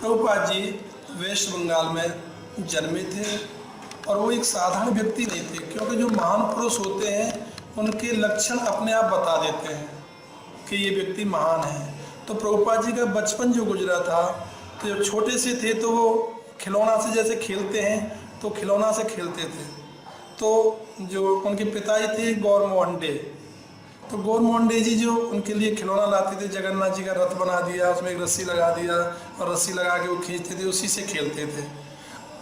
Prabhupada ji waste Bengal में जन्मे थे और वो एक साधारण व्यक्ति नहीं थे, क्योंकि जो महान पुरुष होते हैं उनके लक्षण अपने आप बता देते हैं कि ये व्यक्ति महान है। तो प्रभुपाद जी का बचपन जो गुजरा था, तो जब छोटे से थे तो वो खिलौना से जैसे खेलते हैं तो खिलौना से खेलते थे। तो जो उनके पिताजी थे गौर मोहनडे, तो गौर मोहनडे जी जो उनके लिए खिलौना लाते थे, जगन्नाथ जी का रथ बना दिया, उसमें एक रस्सी लगा दिया और रस्सी लगा के वो खींचते थे, उसी से खेलते थे।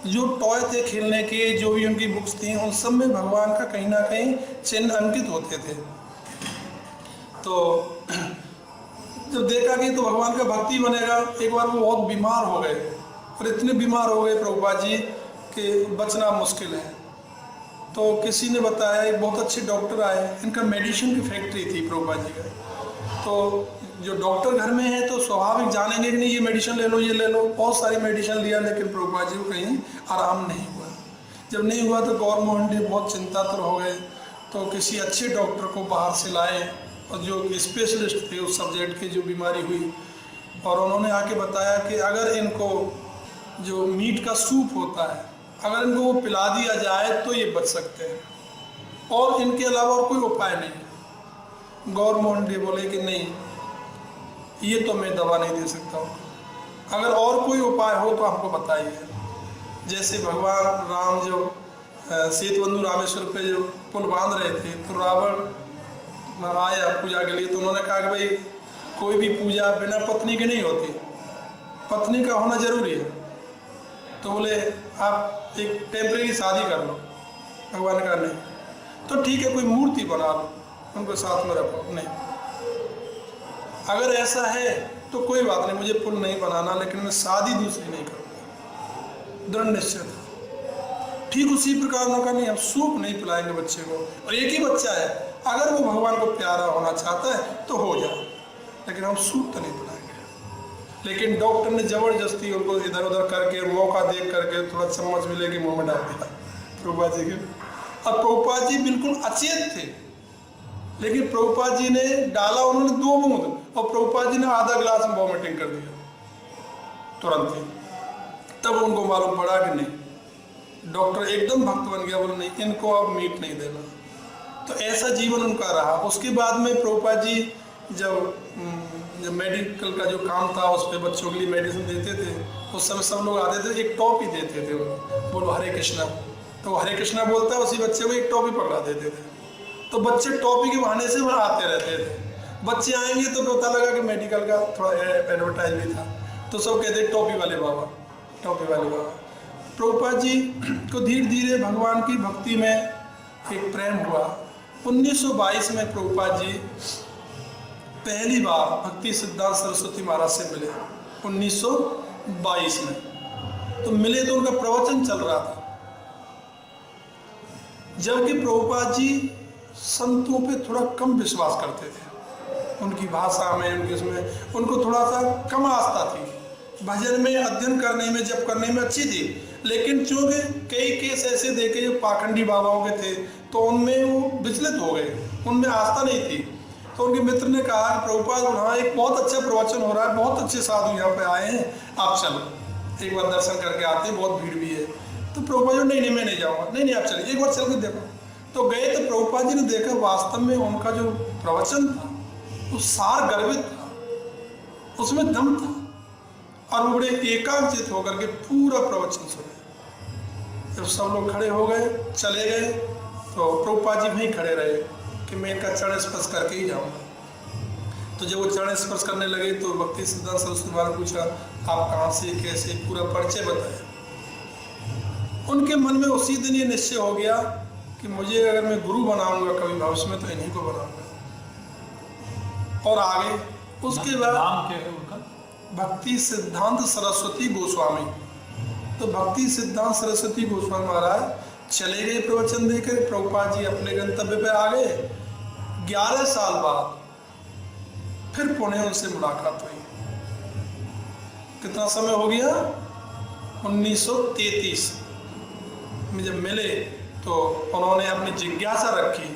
जो टॉय थे खेलने के, जो भी उनकी बुक्स थी, उन सब में भगवान का कहीं ना कहीं चिन्ह अंकित होते थे। तो जब देखा कि तो भगवान का भक्ति बनेगा, एक बार वो बहुत बीमार हो गए और इतने बीमार हो गए प्रभुपाद जी कि बचना मुश्किल है। तो किसी ने बताया, एक बहुत अच्छे डॉक्टर आए, इनका मेडिसिन की फैक्ट्री थी प्रभुपाद जी का। तो जो डॉक्टर घर में है तो स्वाभाविक जानेंगे कि नहीं ये मेडिसिन ले लो, ये ले लो, बहुत सारी मेडिसिन लिया, लेकिन प्रभुपाद जी को कहीं आराम नहीं हुआ। जब नहीं हुआ तो गौर मोहनडे बहुत चिंतातुर हो गए, तो किसी अच्छे डॉक्टर को बाहर से लाए और जो स्पेशलिस्ट थे उस सब्जेक्ट की जो बीमारी हुई, और उन्होंने आके बताया कि अगर इनको जो मीट का सूप होता है, अगर इनको वो पिला दिया जाए तो ये बच सकते हैं, और इनके अलावा और कोई उपाय नहीं। गौर मोहनडे बोले कि नहीं, ये तो मैं दवा नहीं दे सकता हूँ, अगर और कोई उपाय हो तो हमको बताइए। जैसे भगवान राम जो सेतुबंधु रामेश्वर पे जो पुल बांध रहे थे, तो रावण आया पूजा के लिए, तो उन्होंने कहा कि भाई कोई भी पूजा बिना पत्नी के नहीं होती, पत्नी का होना जरूरी है। तो बोले आप एक टेम्परेरी शादी कर लो। भगवान ने कहा नहीं। तो ठीक है, कोई मूर्ति बना लो, उनको साथ में रखो। नहीं, अगर ऐसा है तो कोई बात नहीं, मुझे पुल नहीं बनाना, लेकिन मैं शादी दूसरी नहीं करूँगा। दृढ़ निश्चय था। ठीक उसी प्रकार उन्होंने कहा नहीं, हम सूप नहीं पिलाएंगे बच्चे को, और एक ही बच्चा है, अगर वो भगवान को प्यारा होना चाहता है तो हो जाए, लेकिन हम सूप तो नहीं पिलाएंगे। लेकिन डॉक्टर ने जबरदस्ती उनको इधर उधर करके, मौका देख करके थोड़ा चम्मच मिले कि मुँह में डाल दिया प्रभुपाद जी के। और प्रभुपाद जी बिल्कुल अचेत थे, लेकिन प्रभुपाद जी ने डाला, उन्होंने 2 बूंद, और प्रभुपाद जी ने आधा गिलास में वॉमिटिंग कर दिया तुरंत ही। तब उनको मालूम पड़ा कि नहीं, डॉक्टर एकदम भक्त बन गया, बोले नहीं, इनको अब मीट नहीं देना। तो ऐसा जीवन उनका रहा। उसके बाद में प्रभुपाद जी जब मेडिकल का जो काम था, उस पर बच्चों के लिए मेडिसिन देते थे, उस समय सब लोग आते थे, एक टॉपी देते थे उनको, बोलो हरे कृष्णा, तो हरे कृष्णा बोलता है, उसी बच्चे को एक टॉपी पकड़ा देते थे। तो बच्चे टॉपी के बहाने से वहाँ आते रहते थे। बच्चे आएंगे तो पता लगा कि मेडिकल का थोड़ा एडवर्टाइज भी था, तो सब कहते टॉपी वाले बाबा, टॉपी वाले बाबा। प्रभुपाद जी को धीरे धीरे भगवान की भक्ति में एक प्रेम हुआ। 1922 में प्रभुपाद जी पहली बार भक्ति सिद्धांत सरस्वती महाराज से मिले, 1922 में। तो मिले तो उनका प्रवचन चल रहा था, जबकि प्रभुपाद जी संतों पे थोड़ा कम विश्वास करते थे, उनकी भाषा में, उनके उसमें उनको थोड़ा सा कम आस्था थी। भजन में, अध्ययन करने में, जप करने में अच्छी थी, लेकिन चूंकि कई केस ऐसे देखे जो पाखंडी बाबाओं के थे, तो उनमें वो विचलित हो गए, उनमें आस्था नहीं थी। तो उनके मित्र ने कहा कि प्रभुपाद, हाँ एक बहुत अच्छा प्रवचन हो रहा है, बहुत अच्छे साधु यहाँ पे आए हैं, आप चलो एक बार दर्शन करके आते हैं, बहुत भीड़ भी है। तो प्रभुपाद जी नहीं मैं नहीं जाऊँगा। नहीं आप चलिए, एक बार चल के देखो। तो गए, तो प्रभुपाद जी ने देखा वास्तव में उनका जो प्रवचन था वो सार गर्भित था, उसमें दम था, और वो बड़े एकाग्रचित होकर के पूरा प्रवचन सुने। जब सब लोग खड़े हो गए, चले गए, तो प्रभुपाद जी वहीं खड़े रहे कि मैं इनका चरण स्पर्श करके ही जाऊँगा। तो जब वो चरण स्पर्श करने लगे तो भक्ति सिद्धांत सरस्वती महाराज ने पूछा, आप कहाँ से, कैसे, पूरा परिचय बताया। उनके मन में उसी दिन ये निश्चय हो गया कि मुझे अगर मैं गुरु बनाऊंगा कभी भविष्य में, तो इन्हीं को बनाऊंगा। और आगे उसके बाद नाम क्या है उनका? भक्ति सिद्धांत सरस्वती गोस्वामी। तो भक्ति सिद्धांत सरस्वती गोस्वामी महाराज चले गए प्रवचन देकर, प्रभुपाद जी अपने गंतव्य पे आ गए। 11 साल बाद फिर पुणे उनसे मुलाकात हुई। कितना समय हो गया? 1933 में जब मिले तो उन्होंने अपनी जिज्ञासा रखी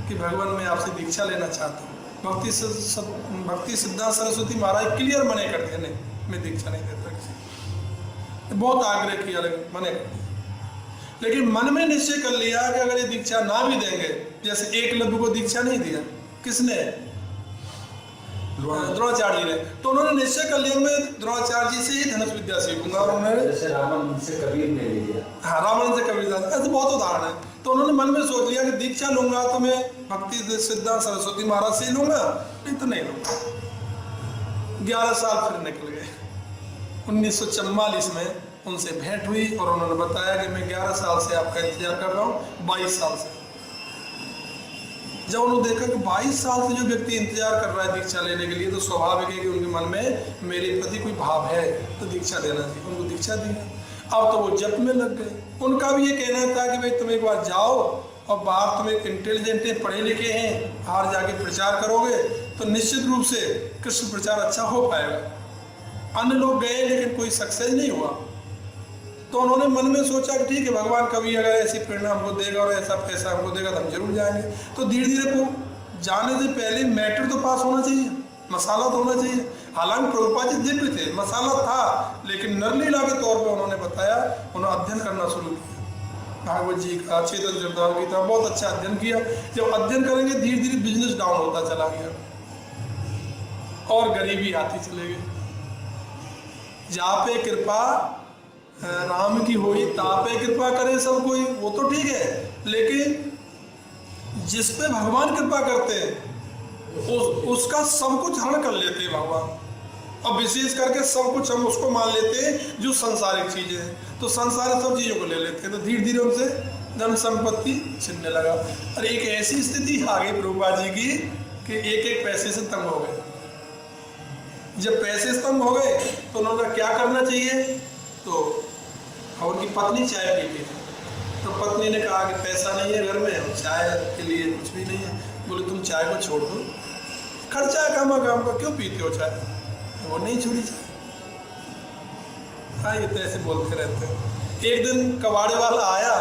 कि भगवान मैं आपसे दीक्षा लेना चाहता हूँ। भक्ति सिद्धांत सरस्वती महाराज क्लियर मने करते नहीं, मैं दीक्षा नहीं देता किसी को। बहुत आग्रह किया लेकिन मने कर दिया। लेकिन मन में निश्चय कर लिया कि अगर ये दीक्षा ना भी देंगे, जैसे एकलव्य को दीक्षा नहीं दिया, किसने? द्रोणाचार्य जी ने। तो उन्होंने निश्चय कर लिया मैं द्रोणाचार्य जी से ही धनुष विद्या सीखूंगा। और उन्होंने जैसे रावण से कबीर ने लिया, हाँ, रावण से कबीर, ऐसे बहुत उदाहरण है। तो उन्होंने मन में सोच लिया कि दीक्षा लूंगा तो मैं भक्ति सिद्धांत सरस्वती महाराज से लूंगा, नहीं तो नहीं लूंगा। 11 साल फिर निकल गए। 1944 में उनसे भेंट हुई और उन्होंने बताया कि मैं 11 साल से आपका इंतजार कर रहा हूँ, 22 साल से। जब उन्होंने देखा कि 22 साल से जो व्यक्ति इंतजार कर रहा है दीक्षा लेने के लिए, तो स्वाभाविक है कि उनके मन में मेरे प्रति कोई भाव है, तो दीक्षा देना चाहिए। उनको दीक्षा दी। अब तो वो जप में लग गए। उनका भी ये कहना था कि भाई तुम एक बार जाओ और बाहर तुम एक इंटेलिजेंट है, पढ़े लिखे हैं, बाहर जाके प्रचार करोगे तो निश्चित रूप से कृष्ण प्रचार अच्छा हो पाएगा। अन्य लोग गए लेकिन कोई सक्सेस नहीं हुआ। तो उन्होंने मन में सोचा कि ठीक है, भगवान कभी अगर ऐसी प्रेरणा हमको देगा और ऐसा पैसा हमको देगा तो हम जरूर जाएंगे। तो धीरे धीरे को जाने से पहले मैटर तो पास होना चाहिए, मसाला तो होना चाहिए। हालांकि प्रभुपाद जी दिव्य थे, मसाला था, लेकिन नरलीला के तौर पर उन्होंने बताया, उन्होंने अध्ययन करना शुरू किया भागवत जी का, चेतन चरितामृत गीता, बहुत अच्छा अध्ययन किया। जब अध्ययन करेंगे धीरे धीरे बिजनेस डाउन होता चला गया और गरीबी आती चले गई। जहाँ पे कृपा राम की हुई तापे कृपा करे सब कोई, वो तो ठीक है, लेकिन जिस पे भगवान कृपा करते हैं उसका सब कुछ हरण कर लेते हैं भगवान। और विशेष करके सब कुछ हम उसको मान लेते हैं जो संसारिक चीजें हैं, तो संसारिक सब चीजों को ले लेते हैं। तो धीरे धीरे उनसे धन संपत्ति छिनने लगा। और एक ऐसी स्थिति आ गई प्रभुपाद जी की कि एक एक पैसे से तंग हो गए। जब पैसे से तंग हो गए तो उन्होंने क्या करना चाहिए, तो उनकी पत्नी चाय पीती थी। तो पत्नी ने कहा कि पैसा नहीं है घर में, चाय के लिए कुछ भी नहीं है। बोले तुम चाय को छोड़ दो, खर्चा है काम का, क्यों पीते हो चाय? वो नहीं छोड़ी चाय। हाँ, ये तो ऐसे बोलते रहते हैं। एक दिन कबाड़े वाला आया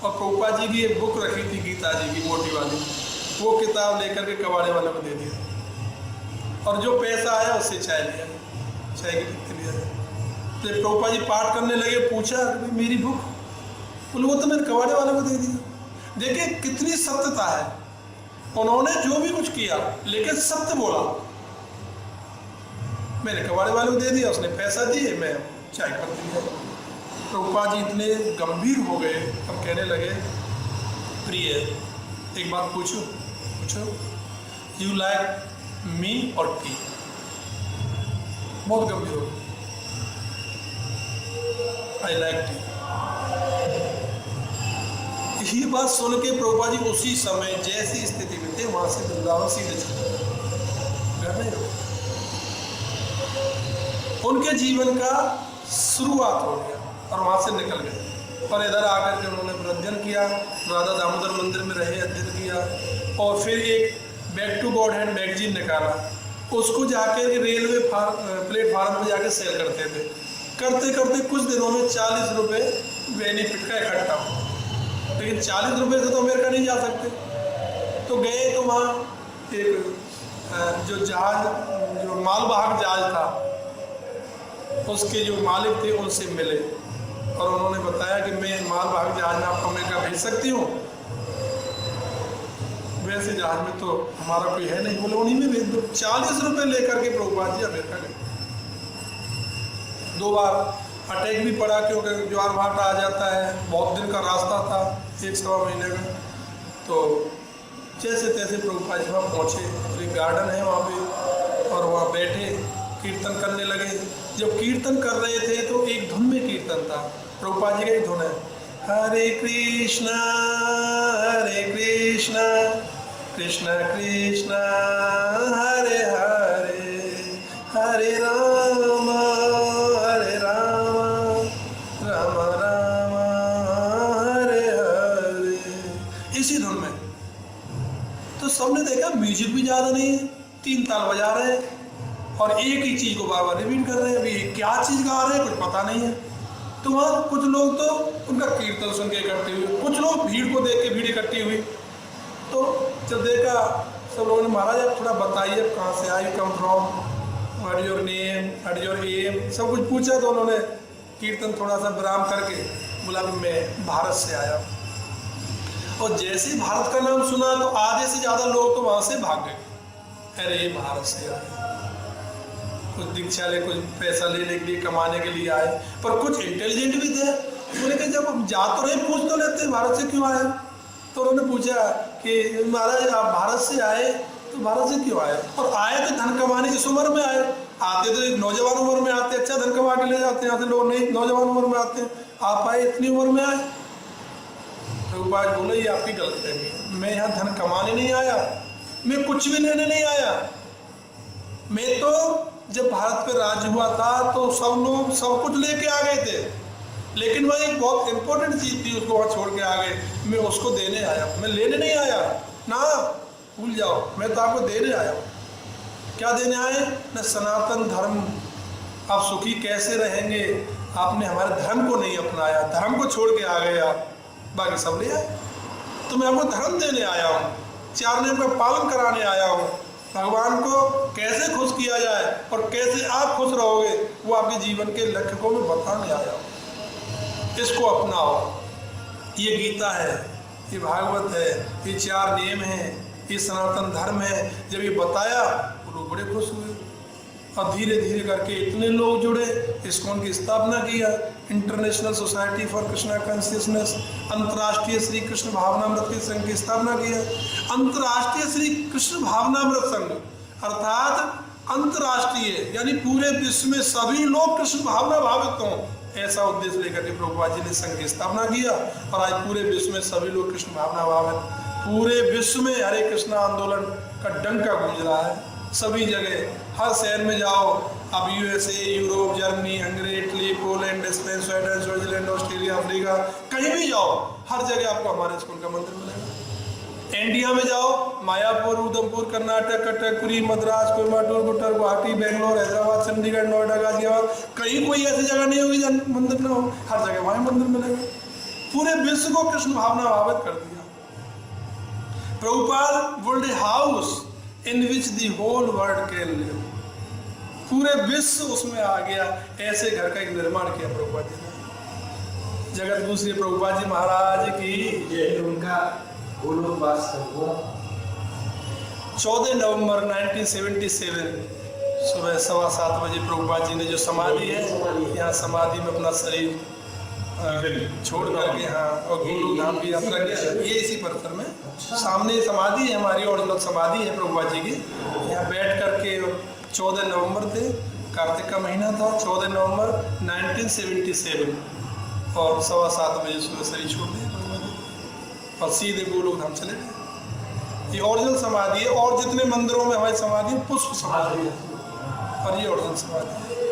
और प्रभुपाद जी की एक बुक रखी थी गीता जी की मोटी वाली, वो किताब लेकर के कबाड़े वाले को दे दिया और जो पैसा आया उससे चाय लिया, चाय की पत्ती लिया। तो प्रभुपाद जी पाठ करने लगे, पूछा मेरी बुक? बोले वो तो मैंने कबाड़े वाले को दे दिया। देखिए कितनी सत्यता है, उन्होंने जो भी कुछ किया लेकिन सत्य बोला। मैंने कबाड़े वाले को दे दिया, उसने पैसा दिए, मैं चाय कर दिया। प्रभुपाद जी इतने गंभीर हो गए, अब कहने लगे प्रिय एक बात पूछो, यू लाइक मी और टी? बहुत गंभीर हो गए। I like T. ये बात सुन के प्रभुपाद जी उसी समय जैसी स्थिति में थे वहां से वृंदावन सीधे चले। उनके जीवन का शुरुआत हो गया और वहां से निकल गए और इधर आकर के उन्होंने अध्ययन किया, राधा दामोदर मंदिर में रहे, अध्ययन किया। और फिर एक Back to Godhead magazine निकाला, उसको जाके रेलवे प्लेटफार्म पर जाके सेल करते थे। करते करते कुछ दिनों में 40 रुपये बेनिफिट का इकट्ठा हुआ। लेकिन 40 रुपये से तो अमेरिका नहीं जा सकते। तो गए तो वहाँ एक जो जहाज, जो मालवाहक जहाज था, उसके जो मालिक थे उनसे मिले और उन्होंने बताया कि मैं मालवाहक जहाज में आपको अमेरिका भेज सकती हूँ, वैसे जहाज में तो हमारा कोई है नहीं। बोले उन्हीं में भेज दो। 40 रुपये लेकर के प्रभुपाद जी अमेरिका गए। 2 बार अटैक भी पड़ा क्योंकि ज्वार भाटा आ जाता है, बहुत दिन का रास्ता था, 1-1.25 महीने का। तो जैसे तैसे प्रभुपाद जी वहाँ पहुँचे, एक गार्डन है वहाँ पे, और वहाँ बैठे कीर्तन करने लगे। जब कीर्तन कर रहे थे तो एक धुन में कीर्तन था, प्रभुपाद जी का ही धुन है, हरे कृष्णा कृष्ण कृष्ण हरे हरे, हरे राम राम राम हरे हरे, इसी धुन में। तो सबने देखा म्यूजिक भी ज़्यादा नहीं है, 3 ताल बजा रहे हैं और एक ही चीज़ को बार बार रिपीट कर रहे हैं। अभी क्या चीज़ गा रहे हैं कुछ पता नहीं है। तो वहाँ कुछ लोग तो उनका कीर्तन सुन के इकट्ठे हुए, कुछ लोग भीड़ को देख के भीड़ इकट्ठी हुई। तो जब देखा सब लोगों ने, महाराज आप थोड़ा बताइए कहाँ से आई, come from? What is your name, what is your aim, सब कुछ पूछा। तो उन्होंने कीर्तन थोड़ा सा विराम करके बोला कि मैं भारत से आया हूँ। और जैसे ही भारत का नाम सुना तो आधे से ज़्यादा लोग तो वहाँ से भाग गए, अरे ये भारत से आए, कुछ दीक्षा ले, कुछ पैसा लेने के लिए, कमाने के लिए आए। पर कुछ इंटेलिजेंट भी थे, बोले कि जब हम जा तो रहे, पूछ तो लेते भारत से क्यों आए। तो उन्होंने पूछा कि महाराज आप भारत से आए, तो भारत से क्यों आए? और आए तो धन कमाने इस उम्र में आए, आते तो एक नौजवान उम्र में आते, अच्छा धन कमा के ले जाते हैं, आते लोग नहीं नौजवान उम्र में आते हैं, आप आए इतनी उम्र में आए। तो बात बोले ये आपकी गलतफहमी है, मैं यहाँ धन कमाने नहीं आया, मैं कुछ भी लेने नहीं आया। मैं तो जब भारत पे राज हुआ था तो सब लोग सब कुछ लेके आ गए थे, लेकिन वह एक बहुत इंपॉर्टेंट चीज़ थी, उसको वहाँ छोड़ के आ गए, मैं उसको देने आया, मैं लेने नहीं आया ना, भूल जाओ, मैं तो आपको देने आया हूँ। क्या देने आए? न सनातन धर्म, आप सुखी कैसे रहेंगे, आपने हमारे धर्म को नहीं अपनाया, धर्म को छोड़ के आ गए आप, बाकी सब ले आए। तो मैं आपको धर्म देने आया हूँ, 4 नियम का पालन कराने आया हूँ, भगवान को कैसे खुश किया जाए और कैसे आप खुश रहोगे वो आपके जीवन के लक्ष्य को मैं बताने आया हूँ। इसको अपनाओ, ये गीता है, ये भागवत है, ये 4 नियम हैं, ये सनातन धर्म है। जब ये बताया तो लोग बड़े खुश हुए और धीरे धीरे करके इतने लोग जुड़े, इस्कॉन की स्थापना किया, international society for Krishna consciousness, अंतर्राष्ट्रीय श्री कृष्ण भावनामृत के संघ की स्थापना किया। अंतर्राष्ट्रीय श्री कृष्ण भावनामृत संघ अर्थात अंतर्राष्ट्रीय यानी पूरे विश्व में सभी लोग कृष्ण भावना भावित हों, ऐसा उद्देश्य लेकर के प्रभुपाद जी ने संघ की स्थापना किया। और आज पूरे विश्व में सभी लोग कृष्ण भावना भावित, पूरे विश्व में हरे कृष्णा आंदोलन का डंका गूंज रहा है। सभी जगह, हर शहर में जाओ, अब USA, Europe, Germany, Hungary, Italy, Poland, Spain, Sweden, Switzerland, Australia, Africa, कहीं भी जाओ, हर जगह आपको हमारे स्कूल का मंदिर मिलेगा। इंडिया में जाओ, मायापुर, उधमपुर, कर्नाटक, कटकपुरी, मद्रास, कोयम्बटूर, गुट्टर, गुवाहाटी, बेंगलोर, हैदराबाद, चंडीगढ़, नोएडा, गाजियाबाद, कहीं कोई ऐसी जगह नहीं होगी जहाँ मंदिर ना हो, हर जगह वहाँ मंदिर मिलेगा। पूरे विश्व को कृष्ण भावना भावित कर दिया। Prabhupada built a house in which the whole world can live, पूरे विश्व उसमें आ गया, ऐसे घर का एक निर्माण किया प्रभुपाद जी ने। जगत गुरु श्री प्रभुपाद जी महाराज की ये उनका गोलोकवास कब हुआ? 14 नवंबर 1977 सुबह 7:15 बजे प्रभुपाद जी ने जो समाधि है, यहाँ समाधि में अपना शरीर छोड़ करके, हाँ, और गुरु धाम की यात्रा किया। ये इसी परिसर में सामने समाधि है, हमारी ओरिजिनल समाधि है प्रभुपाद जी की। यहाँ बैठ करके 14 नवंबर थे, कार्तिक का महीना था, 14 नवंबर 1977 और 7:15 बजे सुबह शरीर छोड़ दिया प्रभुपाद जी और सीधे गोलोक धाम चले गए। ये ओरिजिनल समाधि है, और जितने मंदिरों में हमारी समाधि पुष्प समाधि है, और ये ओरिजिनल समाधि है।